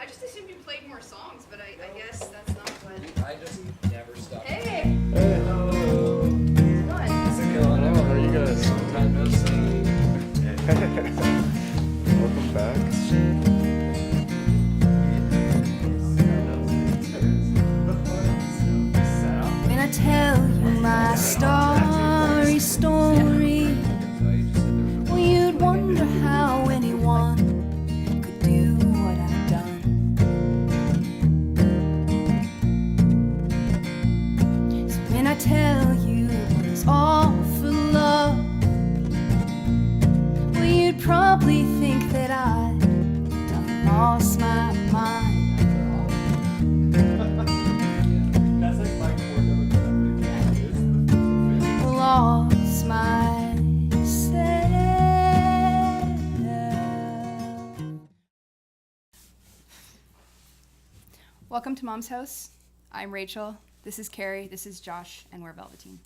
I just assumed you played more songs, but I guess that's not what... I just never stop. Hey! Hey, hello. How's it going? How are you guys? Long time no see. Welcome back. When I tell you my story, well, you'd wonder how anyone could do what I've done. So when I tell you it was all for love, well, you'd probably think that I'd done lost my mind. Lost myself. Welcome to Mom's House. I'm Rachel. This is Carey. This is Josh, and we're Velveteen.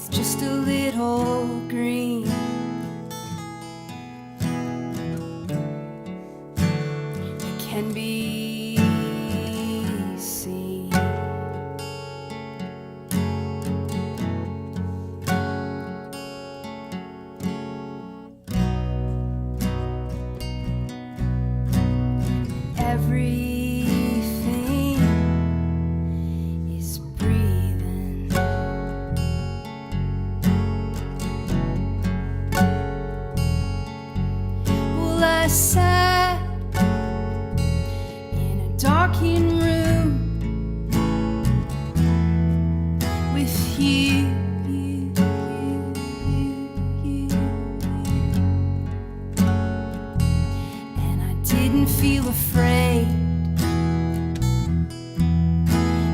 Just a little green. It can be seen. Everything is breathing. I sat in a darkened room with you, and I didn't feel afraid,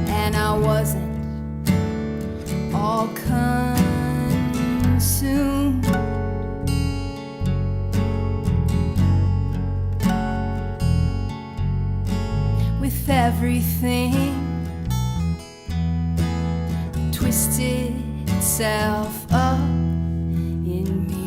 and I wasn't all consumed. With everything twisted itself up in me.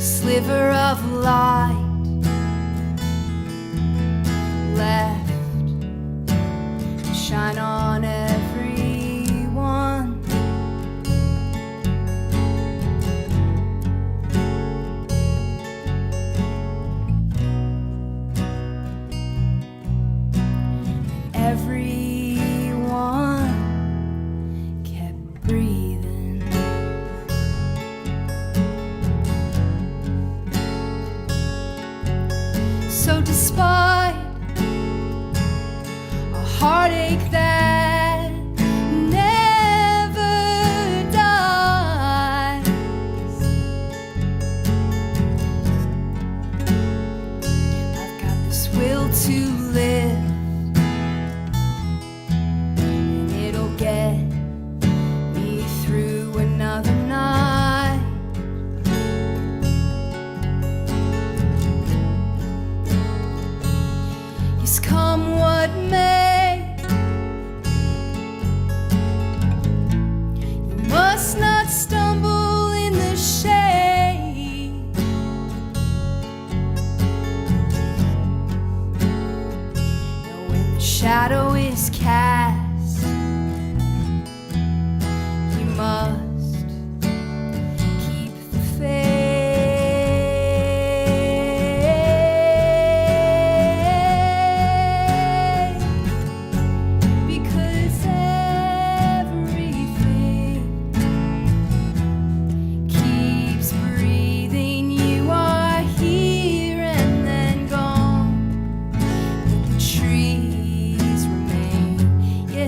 Sliver of light left to shine on everyone. Everyone kept breathing.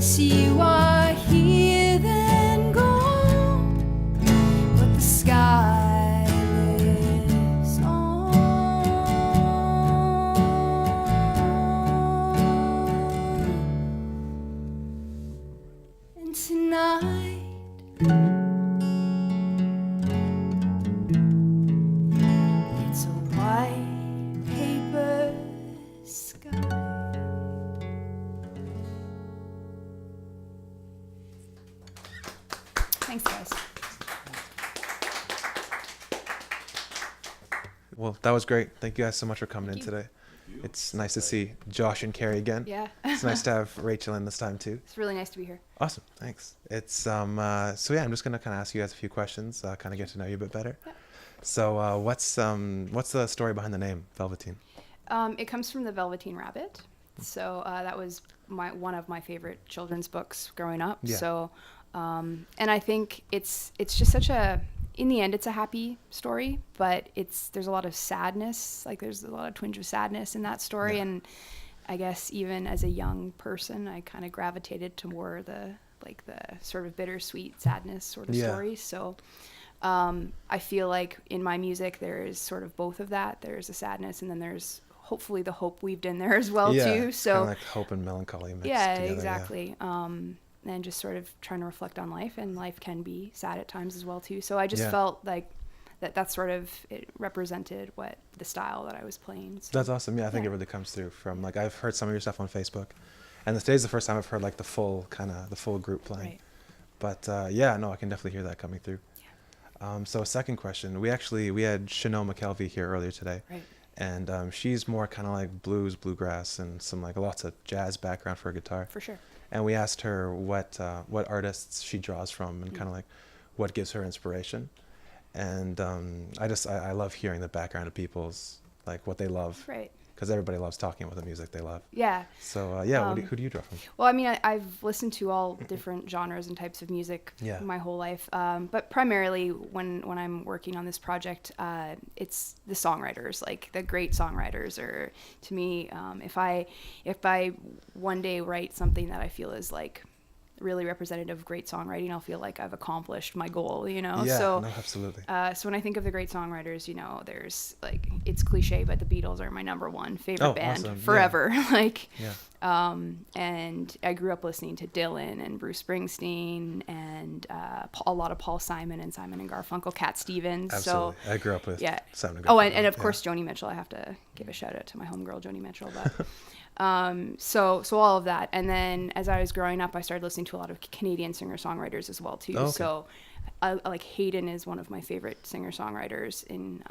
Yes, you are here, then go. But the sky lives on. And tonight, it's a white paper sky. Thanks, guys. Well, that was great. Thank you guys so much for coming in you. today. It's nice to see Josh and Carey again. Yeah. It's nice to have Rachel in this time too. It's really nice to be here. Awesome, thanks. It's so yeah, I'm just gonna kind of ask you guys a few questions, kind of get to know you a bit better. Yeah. So what's the story behind the name Velveteen? It comes from the Velveteen Rabbit. So that was one of my favorite children's books growing up. Yeah. So, and I think it's just such a, in the end, it's a happy story, but there's a lot of sadness. Like there's a lot of twinge of sadness in that story. Yeah. And I guess even as a young person, I kind of gravitated to more the sort of bittersweet sadness sort of Yeah. stories. So, I feel like in my music, there's sort of both of that. There's a sadness, and then there's hopefully the hope weaved in there as well Yeah, too. So kind of like hope and melancholy mixed yeah, together. exactly. And just sort of trying to reflect on life, and life can be sad at times as well too. So I just Yeah. felt like that sort of it represented what the style that I was playing. So. That's awesome. Yeah, I think Yeah. it really comes through from like I've heard some of your stuff on Facebook, and today's the first time I've heard like the full group playing. Right. But yeah, no, I can definitely hear that coming through. So second question, we had Chanel McKelvey here earlier today, Right. and she's more kind of like blues, bluegrass, and some like lots of jazz background for guitar. For sure. And we asked her what artists she draws from and kind of like what gives her inspiration. And I love hearing the background of people's like what they love, Right. because everybody loves talking about the music they love. Yeah. So yeah, who do you draw from? Well, I mean, I've listened to all different genres and types of music Yeah. my whole life, but primarily when I'm working on this project, it's the songwriters, like the great songwriters. Or to me, if I one day write something that I feel is like really representative of great songwriting, I'll feel like I've accomplished my goal, you know? Yeah, So, no, absolutely. so when I think of the great songwriters, you know, there's like, it's cliche, but the Beatles are my number one favorite band awesome. Yeah. forever. Like, Yeah. and I grew up listening to Dylan and Bruce Springsteen and a lot of Paul Simon and Simon and Garfunkel, Cat Stevens. Absolutely. So I grew up with yeah. Simon and Oh, Garfunkel, and of yeah. course Joni Mitchell. I have to give a shout out to my homegirl Joni Mitchell. But so all of that, and then as I was growing up, I started listening to a lot of Canadian singer-songwriters as well too. Oh, okay. So like Hayden is one of my favorite singer-songwriters, in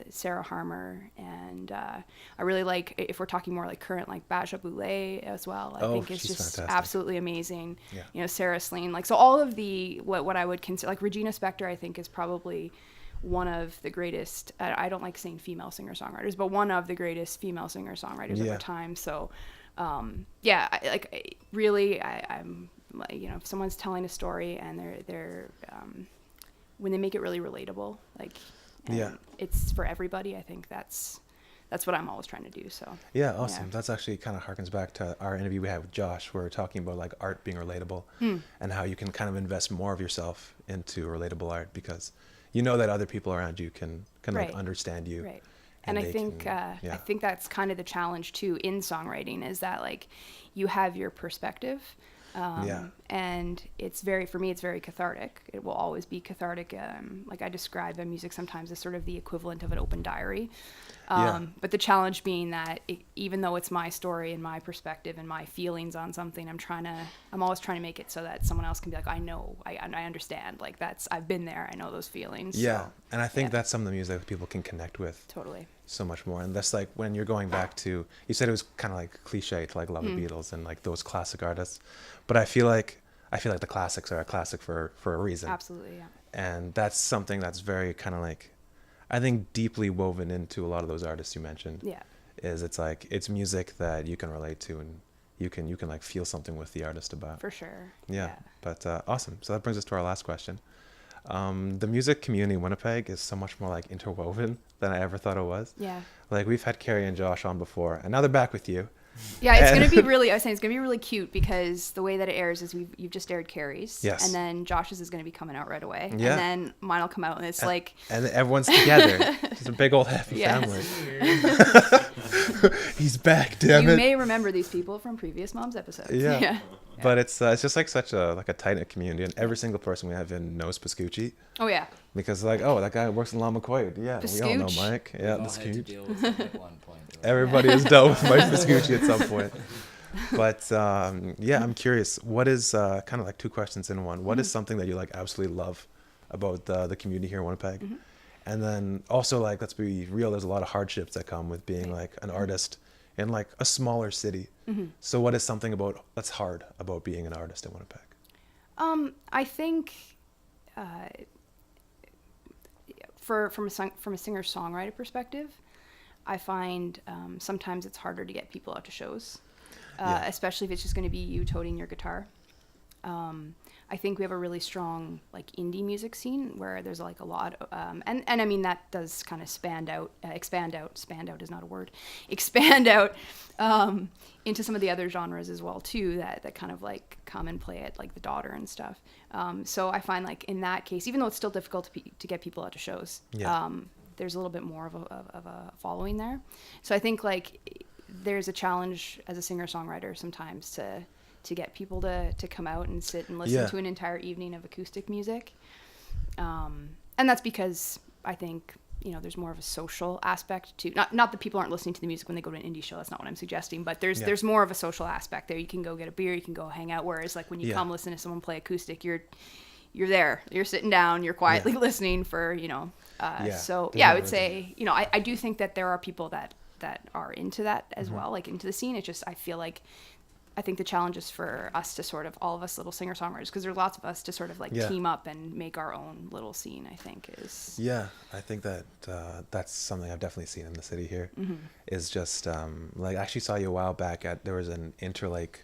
Sarah Harmer, and I really like, if we're talking more like current, like Baja Boulay as well. I think it's she's just fantastic. absolutely amazing. Yeah. You know, Sarah Slean, like, so all of the what I would consider, like Regina Spektor, I think is probably one of the greatest, I don't like saying female singer-songwriters, but one of the greatest female singer-songwriters of Yeah. our time. So I'm like, you know, if someone's telling a story and they're when they make it really relatable, like, and Yeah. it's for everybody, I think that's what I'm always trying to do. So Yeah, awesome. That's actually kind of harkens back to our interview we had with Josh, where we were talking about like art being relatable and how you can kind of invest more of yourself into relatable art, because you know that other people around you can Right. like understand you. Right. And I they think can- I think that's kind of the challenge too in songwriting, is that like you have your perspective, Yeah. and it's very cathartic. It will always be cathartic. Like I describe the music sometimes as sort of the equivalent of an open diary. Yeah. But the challenge being that even though it's my story and my perspective and my feelings on something, I'm always trying to make it so that someone else can be like, I know, I understand. Like I've been there. I know those feelings. Yeah, So, and I think yeah. that's some of the music that people can connect with Totally. so much more. And that's like when you're going back to, you said it was kind of like cliche to like love the Beatles and like those classic artists, but I feel like the classics are a classic for a reason. Absolutely. Yeah. And that's something that's very kind of like, I think deeply woven into a lot of those artists you mentioned. Yeah. Is it's like it's music that you can relate to and you can like feel something with the artist about. For sure. Yeah. But awesome. So that brings us to our last question. The music community in Winnipeg is so much more like interwoven than I ever thought it was. Yeah. Like we've had Carey and Josh on before, and now they're back with you. Yeah, it's And- gonna be really. I was saying it's gonna be really cute because the way that it airs is you've just aired Carey's, Yes. and then Josh's is gonna be coming out right away, Yeah. and then mine will come out, and it's like, and everyone's together. It's a big old happy Yes. family. He's back, damn you it. may remember these people from previous Moms episodes. Yeah. But it's just like such a tight knit community, and every single person we have in knows Pascucci Oh yeah. because like, oh, that guy works in Llama Quaid. Yeah, we all know Pascucci. Mike. Yeah, We've all had to Pascucci. deal with him at one point. Right? Everybody has dealt with Mike Pascucci at some point. But yeah, I'm curious. What is kind of like two questions in one? What is something that you like absolutely love about the community here in Winnipeg? And then also like, let's be real. There's a lot of hardships that come with being like an artist in like a smaller city. So what is something that's hard about being an artist in Winnipeg? I think from a singer-songwriter perspective, I find sometimes it's harder to get people out to shows, especially if it's just going to be you toting your guitar. I think we have a really strong like indie music scene where there's like a lot of, and I mean that does kind of expand out is not a word, expand out into some of the other genres as well too that kind of like come and play at like the Daughter and stuff. So I find like in that case, even though it's still difficult to get people out to shows, there's a little bit more of a following there. So I think like there's a challenge as a singer-songwriter sometimes to get people to come out and sit and listen to an entire evening of acoustic music. And that's because I think, you know, there's more of a social aspect to, not that people aren't listening to the music when they go to an indie show, that's not what I'm suggesting, but there's more of a social aspect there. You can go get a beer, you can go hang out, whereas like when you come listen to someone play acoustic, you're there, you're sitting down, you're quietly listening for, you know, so yeah, I would say, you know, I do think that there are people that are into that as well, like into the scene. It's just, I think the challenge is for us to sort of, all of us little singer-songwriters, because there's lots of us to sort of like team up and make our own little scene, I think is. Yeah, I think that that's something I've definitely seen in the city here, is just like I actually saw you a while back there was an Interlake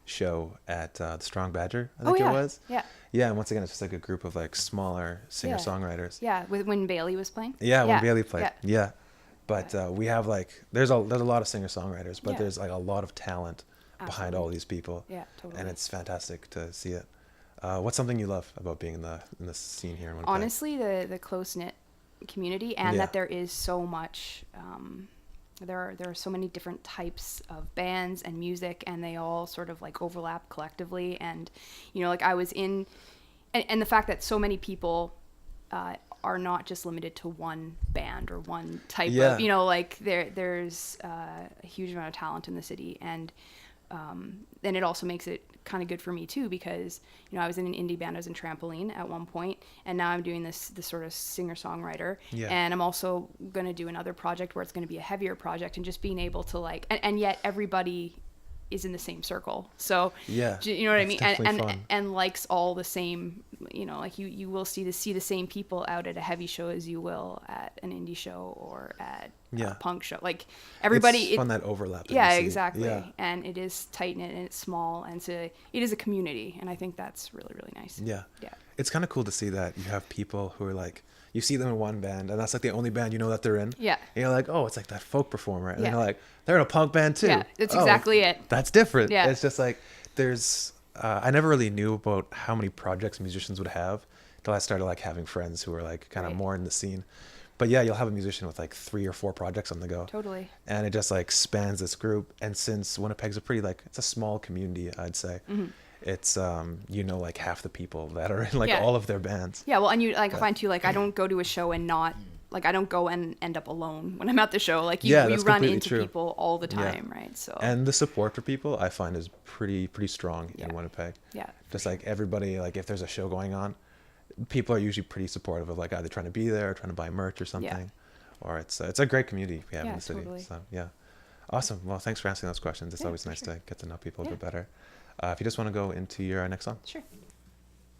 show at the Strong Badger, I think it was. Yeah. Yeah, and once again, it's just like a group of like smaller singer-songwriters. Yeah, when Baillie was playing. Yeah, when Baillie played. Yeah. But we have like, there's a lot of singer-songwriters, but there's like a lot of talent behind all these people. Yeah, totally. And it's fantastic to see it. What's something you love about being in the scene here in Winnipeg? Honestly, the close-knit community, and that there is so much, there are so many different types of bands and music, and they all sort of like overlap collectively. And, you know, like I was in, and the fact that so many people are not just limited to one band or one type of, you know, like there's a huge amount of talent in the city, and it also makes it kind of good for me too, because, you know, I was in an indie band, I was in Trampoline at one point, and now I'm doing this sort of singer-songwriter, and I'm also going to do another project where it's going to be a heavier project, and just being able to like, and yet everybody is in the same circle, so you know what I mean, and likes all the same, you know, like you will see the same people out at a heavy show as you will at an indie show or at a punk show. Like everybody, it's fun that overlap. Exactly. And it is tight knit and it's small, and so it is a community, and I think that's really, really nice. Yeah. It's kind of cool to see that you have people who are like, you see them in one band, and that's like the only band you know that they're in. Yeah. And you're like, oh, it's like that folk performer. And then you're like, they're in a punk band too. Yeah, that's exactly it. That's different. Yeah. It's just like, there's, I never really knew about how many projects musicians would have till I started like having friends who were like kind of more in the scene. But yeah, you'll have a musician with like 3 or 4 projects on the go. Totally. And it just like spans this group. And since Winnipeg's a pretty like, it's a small community, I'd say. It's you know, like half the people that are in like all of their bands. Yeah, well, and you like find too, like I don't go to a show and not like, I don't go and end up alone when I'm at the show. Like you run into people all the time, right? So, and the support for people I find is pretty strong in Winnipeg. Yeah, just like everybody, like if there's a show going on, people are usually pretty supportive of like either trying to be there or trying to buy merch or something, or it's a great community we have in the city. Totally. So yeah, awesome. Well, thanks for answering those questions. It's always nice to get to know people a bit better. If you just want to go into your next song. Sure.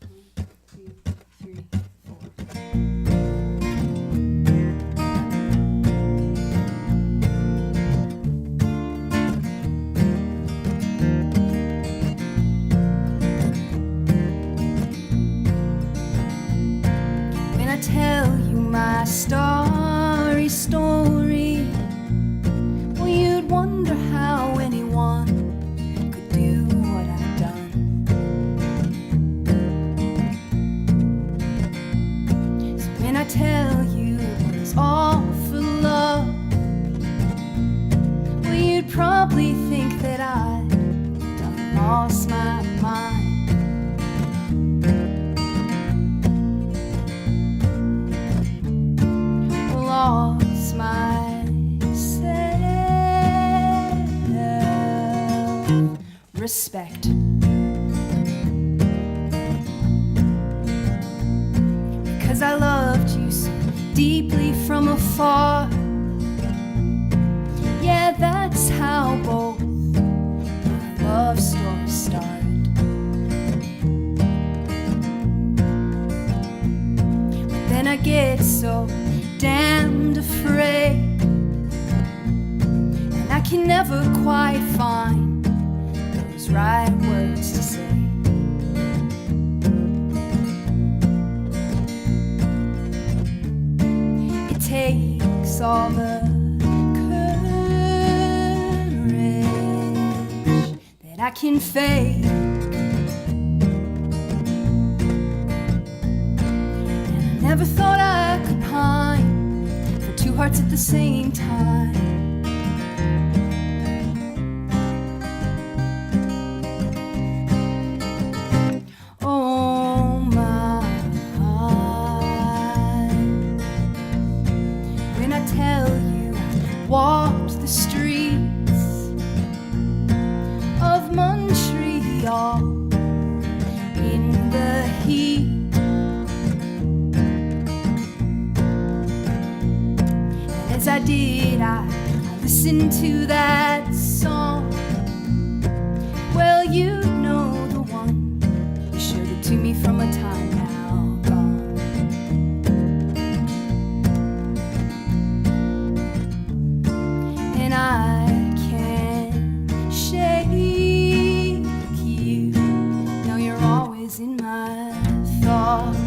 1, 2, 3, 4. When I tell you my story, well, you'd wonder how anyone get so damned afraid, and I can never quite find those right words to say. It takes all the courage that I can fake, and I never thought I could pine for two hearts at the same time. Oh my, when I tell you I walked the streets of Montreal in the heat, and as I did, I listened to that song. Well, you know the one, you showed it to me from a time now gone. And I can't shake you, no, you're always in my thoughts.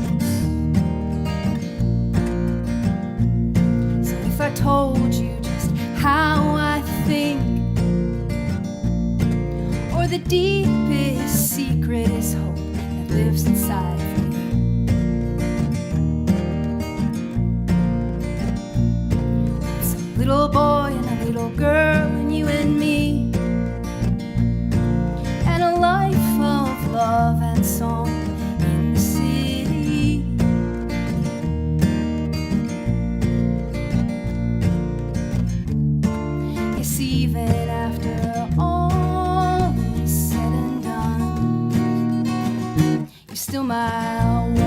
So if I told you just how I think, or the deepest secret is hope that lives inside of me, it's a little boy and a little girl and you and me, and a life of love and song in the city. Yes, even after all is said and done, you're still my one.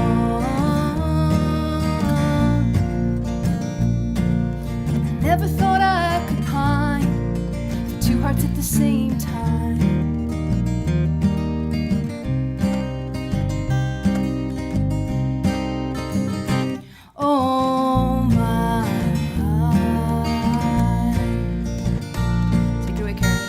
And I never thought I could pine for two hearts at the same time. Oh my, take it away, Carey.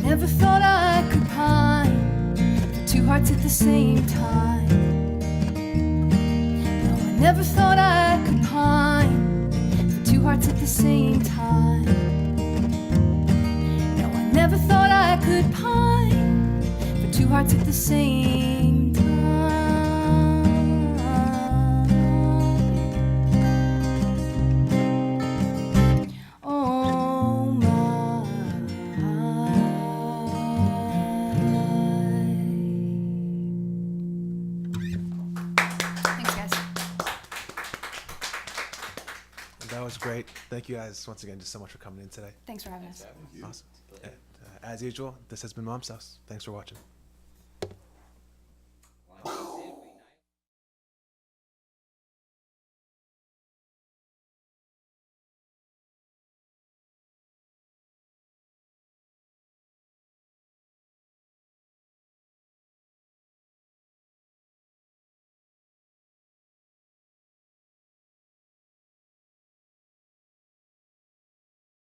Never thought I could pine for two hearts at the same time. No, I never thought I could pine for two hearts at the same time. No, I never thought I could pine for two hearts at the same time. Oh my. Thanks, guys. That was great. Thank you guys once again just so much for coming in today. Thanks for having us. Awesome. As usual, this has been Mom's House. Thanks for watching.